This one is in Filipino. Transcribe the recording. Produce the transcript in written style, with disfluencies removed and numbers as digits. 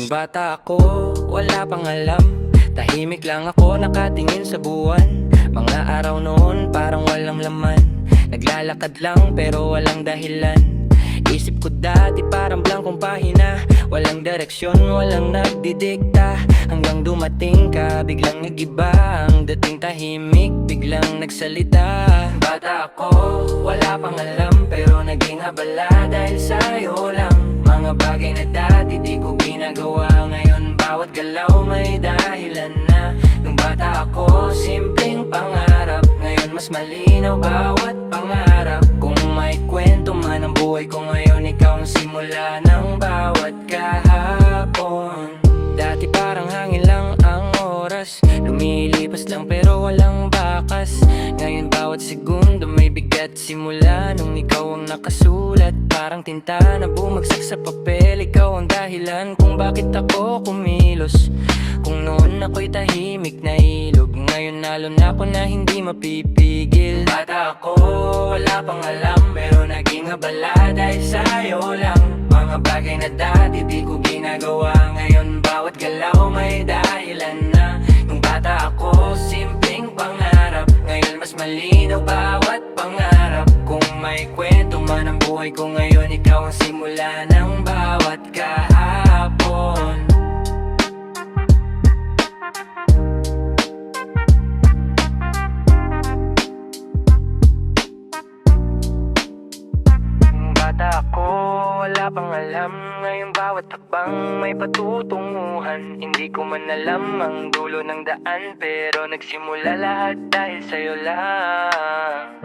Nung bata ako, wala pang alam. Tahimik lang ako nakatingin sa buwan. Mga araw noon parang walang laman. Naglalakad lang pero walang dahilan. Isip ko dati parang blankong pahina. Walang direksyon, walang nagdidikta. Hanggang dumating ka, biglang nagiba. Ang dating tahimik, biglang nagsalita. Bata ako, wala pang alam. Pero naging abala dahil sa'yo lang. Mga bagay na dati di ko ginagawa. Ngayon bawat galaw may dahilan na. Nung bata ako, simpleng pangarap. Ngayon mas malinaw bawat pangarap. Kung may kwento man ang buhay ko ngayon, ikaw ang simula ng bawat kahapon. Dati parang hangin lang ang oras, lumilipas lang pero walang bakas. Ngayon bawat segundo may bigat. Simula nung ikaw ang nakasulat, parang tinta na bumagsak sa papel. Ikaw ang dahilan kung bakit ako kumilos. Kung noon ako'y tahimik na ilog, ngayon nalon ako na hindi mapipigil. Bata ako, wala pang alam, pero naging abala dahil sa'yo lang. Mga bagay na dati di ko ginagawa. Ngayon bawat galaw may dahilan na. Nung bata ako, simpleng pangarap. Ngayon mas malinaw bawat pangarap. Kung may kwento man ang buhay ko ngayon, ikaw ang simula ng bawat kahapon. Bata ako, wala pang alam. Ngayon bawat hakbang may patutunguhan. Hindi ko man alam ang dulo ng daan, pero nagsimula lahat dahil sa'yo lang.